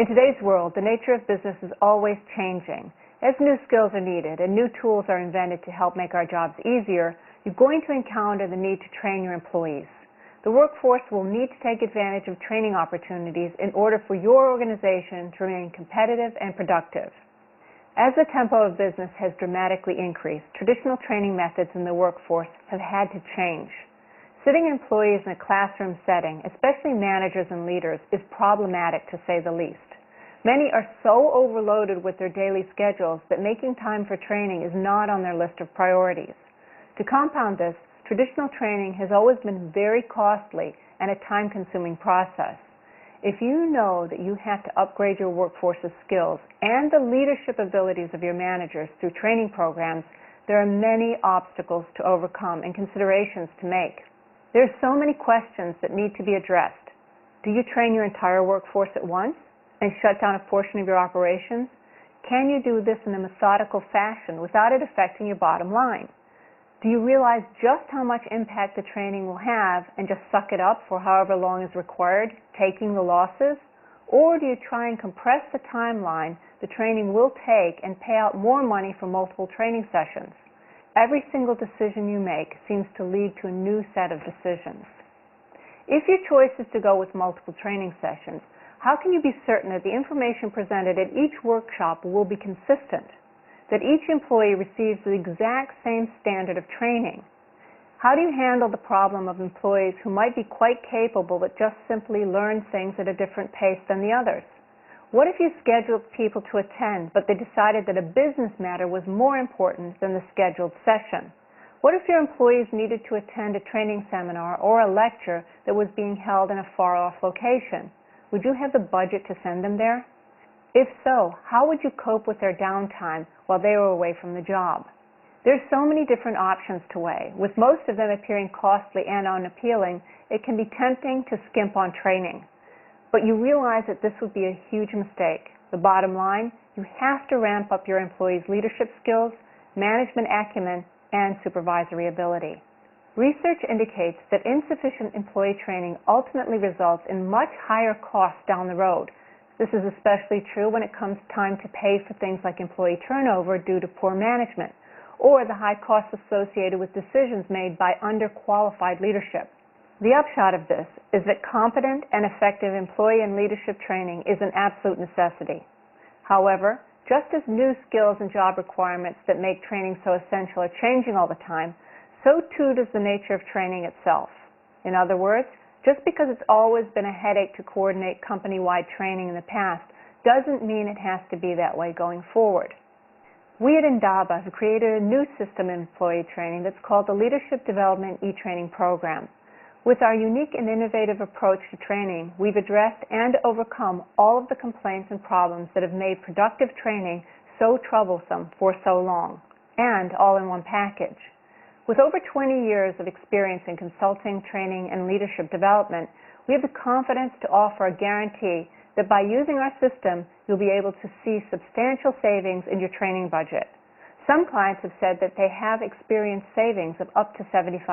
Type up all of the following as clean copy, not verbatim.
In today's world, the nature of business is always changing. As new skills are needed and new tools are invented to help make our jobs easier, you're going to encounter the need to train your employees. The workforce will need to take advantage of training opportunities in order for your organization to remain competitive and productive. As the tempo of business has dramatically increased, traditional training methods in the workforce have had to change. Sitting employees in a classroom setting, especially managers and leaders, is problematic to say the least. Many are so overloaded with their daily schedules that making time for training is not on their list of priorities. To compound this, traditional training has always been very costly and a time-consuming process. If you know that you have to upgrade your workforce's skills and the leadership abilities of your managers through training programs, there are many obstacles to overcome and considerations to make. There are so many questions that need to be addressed. Do you train your entire workforce at once and shut down a portion of your operations? Can you do this in a methodical fashion without it affecting your bottom line? Do you realize just how much impact the training will have and just suck it up for however long is required, taking the losses? Or do you try and compress the timeline the training will take and pay out more money for multiple training sessions? Every single decision you make seems to lead to a new set of decisions. If your choice is to go with multiple training sessions, how can you be certain that the information presented at each workshop will be consistent? That each employee receives the exact same standard of training? How do you handle the problem of employees who might be quite capable but just simply learn things at a different pace than the others? What if you scheduled people to attend but they decided that a business matter was more important than the scheduled session? What if your employees needed to attend a training seminar or a lecture that was being held in a far-off location? Would you have the budget to send them there? If so, how would you cope with their downtime while they were away from the job? There's so many different options to weigh. With most of them appearing costly and unappealing, it can be tempting to skimp on training. But you realize that this would be a huge mistake. The bottom line, you have to ramp up your employees' leadership skills, management acumen, and supervisory ability. Research indicates that insufficient employee training ultimately results in much higher costs down the road. This is especially true when it comes time to pay for things like employee turnover due to poor management, or the high costs associated with decisions made by underqualified leadership. The upshot of this is that competent and effective employee and leadership training is an absolute necessity. However, just as new skills and job requirements that make training so essential are changing all the time, so too does the nature of training itself. In other words, just because it's always been a headache to coordinate company-wide training in the past doesn't mean it has to be that way going forward. We at Indaba have created a new system in employee training that's called the Leadership Development e-Training Program. With our unique and innovative approach to training, we've addressed and overcome all of the complaints and problems that have made productive training so troublesome for so long, and all in one package. With over 20 years of experience in consulting, training, and leadership development, we have the confidence to offer a guarantee that by using our system, you'll be able to see substantial savings in your training budget. Some clients have said that they have experienced savings of up to 75%.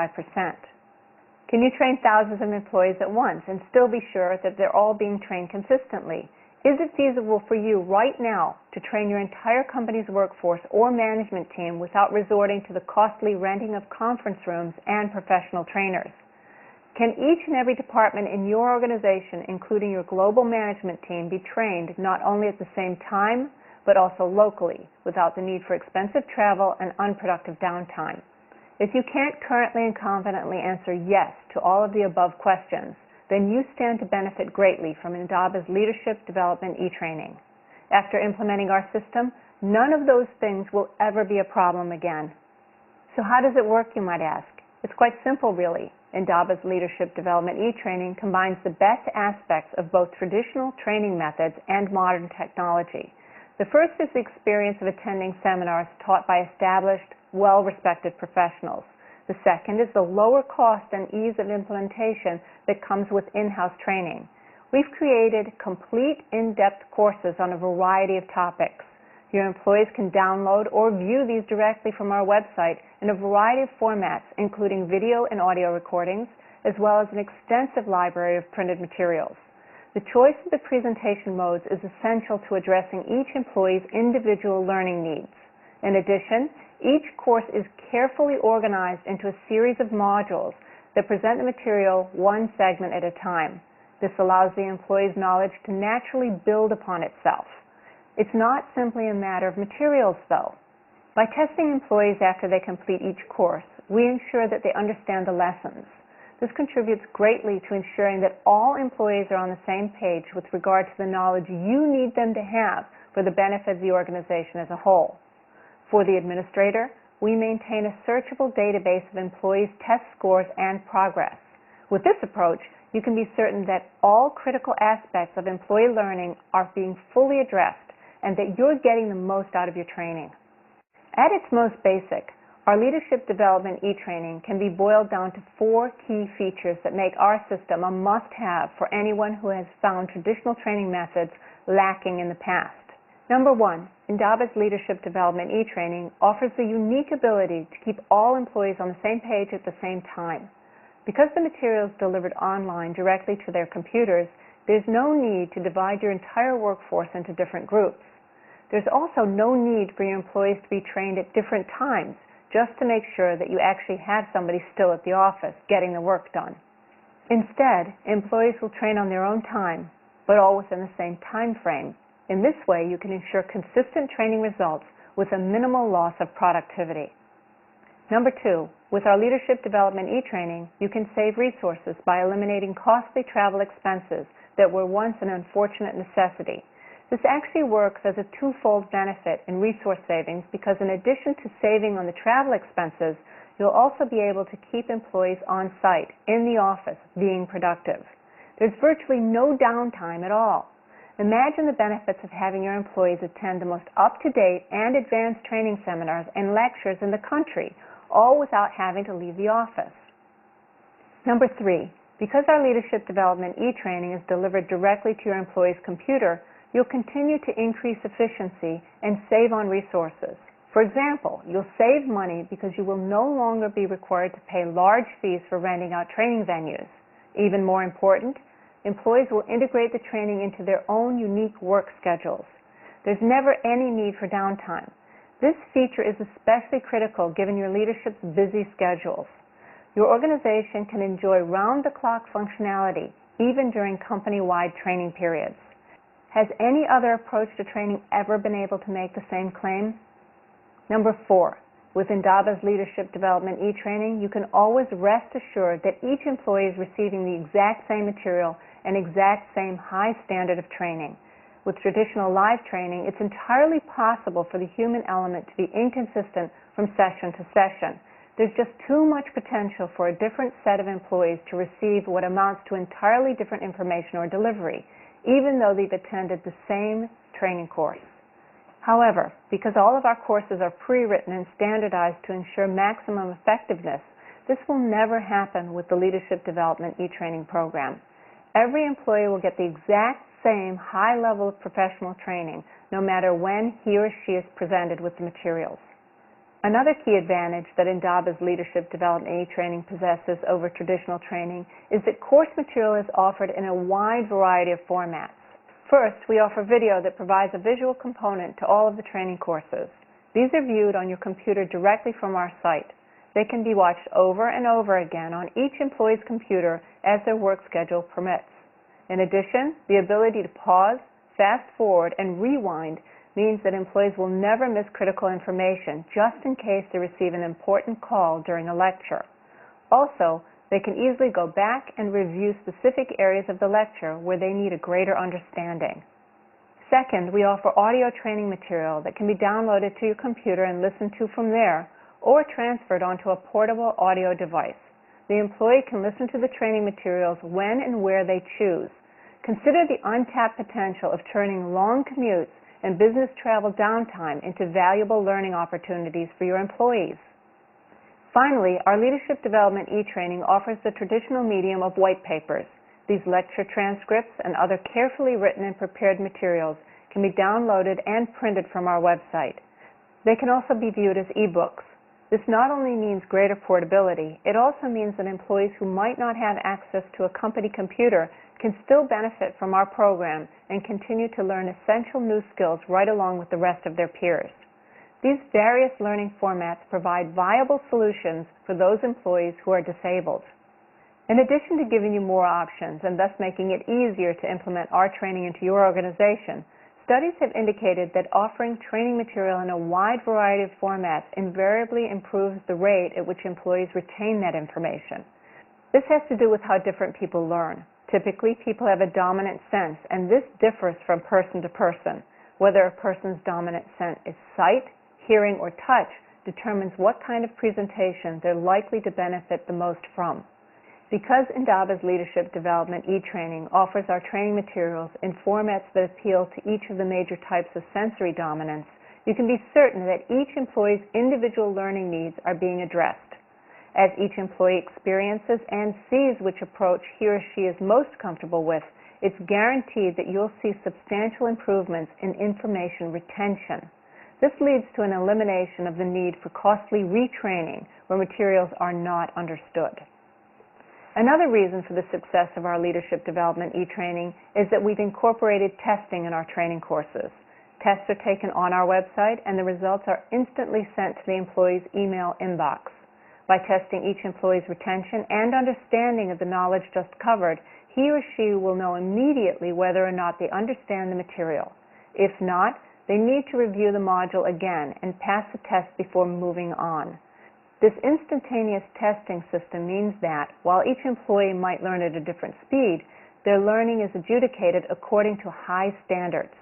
Can you train thousands of employees at once and still be sure that they're all being trained consistently? Is it feasible for you right now to train your entire company's workforce or management team without resorting to the costly renting of conference rooms and professional trainers? Can each and every department in your organization, including your global management team, be trained not only at the same time, but also locally, without the need for expensive travel and unproductive downtime? If you can't currently and confidently answer yes to all of the above questions, then you stand to benefit greatly from Indaba's Leadership Development e-Training. After implementing our system, none of those things will ever be a problem again. So how does it work, you might ask? It's quite simple, really. Indaba's Leadership Development e-Training combines the best aspects of both traditional training methods and modern technology. The first is the experience of attending seminars taught by established, well-respected professionals. The second is the lower cost and ease of implementation that comes with in-house training. We've created complete in-depth courses on a variety of topics. Your employees can download or view these directly from our website in a variety of formats, including video and audio recordings, as well as an extensive library of printed materials. The choice of the presentation modes is essential to addressing each employee's individual learning needs. In addition, each course is carefully organized into a series of modules that present the material one segment at a time. This allows the employee's knowledge to naturally build upon itself. It's not simply a matter of materials, though. By testing employees after they complete each course, we ensure that they understand the lessons. This contributes greatly to ensuring that all employees are on the same page with regard to the knowledge you need them to have for the benefit of the organization as a whole. For the administrator, we maintain a searchable database of employees' test scores and progress. With this approach, you can be certain that all critical aspects of employee learning are being fully addressed and that you're getting the most out of your training. At its most basic, our leadership development e-training can be boiled down to 4 key features that make our system a must-have for anyone who has found traditional training methods lacking in the past. Number 1, Indaba's leadership development e-training offers the unique ability to keep all employees on the same page at the same time. Because the material is delivered online directly to their computers, there's no need to divide your entire workforce into different groups. There's also no need for your employees to be trained at different times just to make sure that you actually have somebody still at the office getting the work done. Instead, employees will train on their own time, but all within the same time frame. In this way, you can ensure consistent training results with a minimal loss of productivity. Number 2, with our leadership development e-training, you can save resources by eliminating costly travel expenses that were once an unfortunate necessity. This actually works as a twofold benefit in resource savings because in addition to saving on the travel expenses, you'll also be able to keep employees on site, in the office, being productive. There's virtually no downtime at all. Imagine the benefits of having your employees attend the most up-to-date and advanced training seminars and lectures in the country, all without having to leave the office. Number 3, because our leadership development e-training is delivered directly to your employee's computer, you'll continue to increase efficiency and save on resources. For example, you'll save money because you will no longer be required to pay large fees for renting out training venues. Even more important, employees will integrate the training into their own unique work schedules. There's never any need for downtime. This feature is especially critical given your leadership's busy schedules. Your organization can enjoy round-the-clock functionality even during company-wide training periods. Has any other approach to training ever been able to make the same claim? Number 4, with Indaba's leadership development e-training, you can always rest assured that each employee is receiving the exact same material and exact same high standard of training. With traditional live training, it's entirely possible for the human element to be inconsistent from session to session. There's just too much potential for a different set of employees to receive what amounts to entirely different information or delivery, even though they've attended the same training course. However, because all of our courses are pre-written and standardized to ensure maximum effectiveness, this will never happen with the Leadership Development e-training program. Every employee will get the exact same high level of professional training, no matter when he or she is presented with the materials. Another key advantage that Indaba's Leadership Development e-training possesses over traditional training is that course material is offered in a wide variety of formats. First, we offer video that provides a visual component to all of the training courses. These are viewed on your computer directly from our site. They can be watched over and over again on each employee's computer as their work schedule permits. In addition, the ability to pause, fast forward, and rewind means that employees will never miss critical information just in case they receive an important call during a lecture. Also, they can easily go back and review specific areas of the lecture where they need a greater understanding. Second, we offer audio training material that can be downloaded to your computer and listened to from there, or transferred onto a portable audio device. The employee can listen to the training materials when and where they choose. Consider the untapped potential of turning long commutes and business travel downtime into valuable learning opportunities for your employees. Finally, our Leadership Development e-training offers the traditional medium of white papers. These lecture transcripts and other carefully written and prepared materials can be downloaded and printed from our website. They can also be viewed as e-books. This not only means greater portability, it also means that employees who might not have access to a company computer can still benefit from our program and continue to learn essential new skills right along with the rest of their peers. These various learning formats provide viable solutions for those employees who are disabled. In addition to giving you more options and thus making it easier to implement our training into your organization, studies have indicated that offering training material in a wide variety of formats invariably improves the rate at which employees retain that information. This has to do with how different people learn. Typically, people have a dominant sense, and this differs from person to person. Whether a person's dominant sense is sight, hearing, or touch determines what kind of presentation they're likely to benefit the most from. Because Indaba's Leadership Development e-training offers our training materials in formats that appeal to each of the major types of sensory dominance, you can be certain that each employee's individual learning needs are being addressed. As each employee experiences and sees which approach he or she is most comfortable with, it's guaranteed that you'll see substantial improvements in information retention. This leads to an elimination of the need for costly retraining where materials are not understood. Another reason for the success of our Leadership Development e-training is that we've incorporated testing in our training courses. Tests are taken on our website, and the results are instantly sent to the employee's email inbox. By testing each employee's retention and understanding of the knowledge just covered, he or she will know immediately whether or not they understand the material. If not, they need to review the module again and pass the test before moving on. This instantaneous testing system means that, while each employee might learn at a different speed, their learning is adjudicated according to high standards.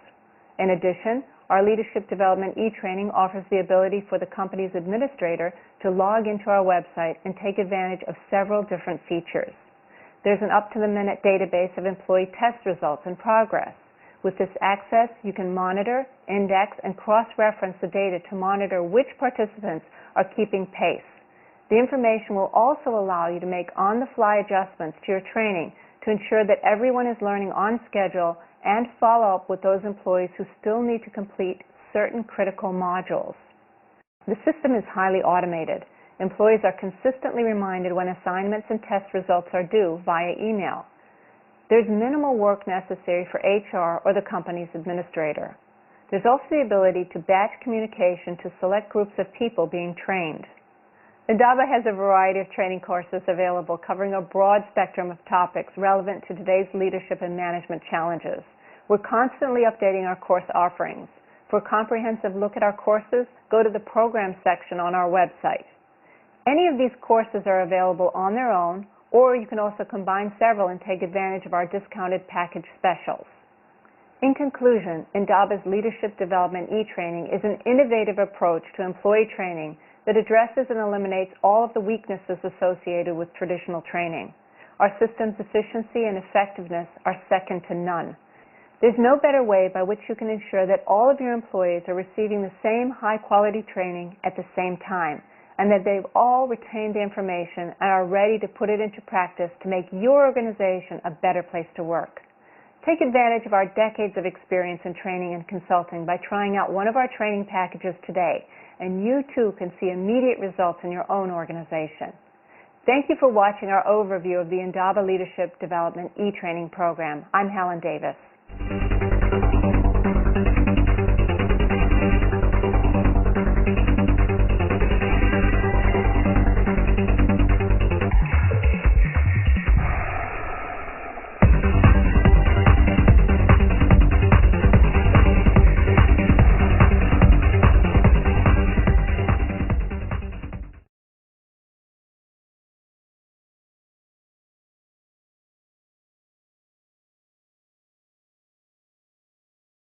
In addition, our Leadership Development e-training offers the ability for the company's administrator to log into our website and take advantage of several different features. There's an up-to-the-minute database of employee test results and progress. With this access, you can monitor, index, and cross-reference the data to monitor which participants are keeping pace. The information will also allow you to make on-the-fly adjustments to your training to ensure that everyone is learning on schedule and follow up with those employees who still need to complete certain critical modules. The system is highly automated. Employees are consistently reminded when assignments and test results are due via email. There's minimal work necessary for HR or the company's administrator. There's also the ability to batch communication to select groups of people being trained. Indaba has a variety of training courses available covering a broad spectrum of topics relevant to today's leadership and management challenges. We're constantly updating our course offerings. For a comprehensive look at our courses, go to the Program section on our website. Any of these courses are available on their own, or you can also combine several and take advantage of our discounted package specials. In conclusion, Indaba's Leadership Development e-training is an innovative approach to employee training that addresses and eliminates all of the weaknesses associated with traditional training. Our system's efficiency and effectiveness are second to none. There's no better way by which you can ensure that all of your employees are receiving the same high-quality training at the same time, and that they've all retained the information and are ready to put it into practice to make your organization a better place to work. Take advantage of our decades of experience in training and consulting by trying out one of our training packages today, and you too can see immediate results in your own organization. Thank you for watching our overview of the Indaba Leadership Development e-training program. I'm Helen Davis.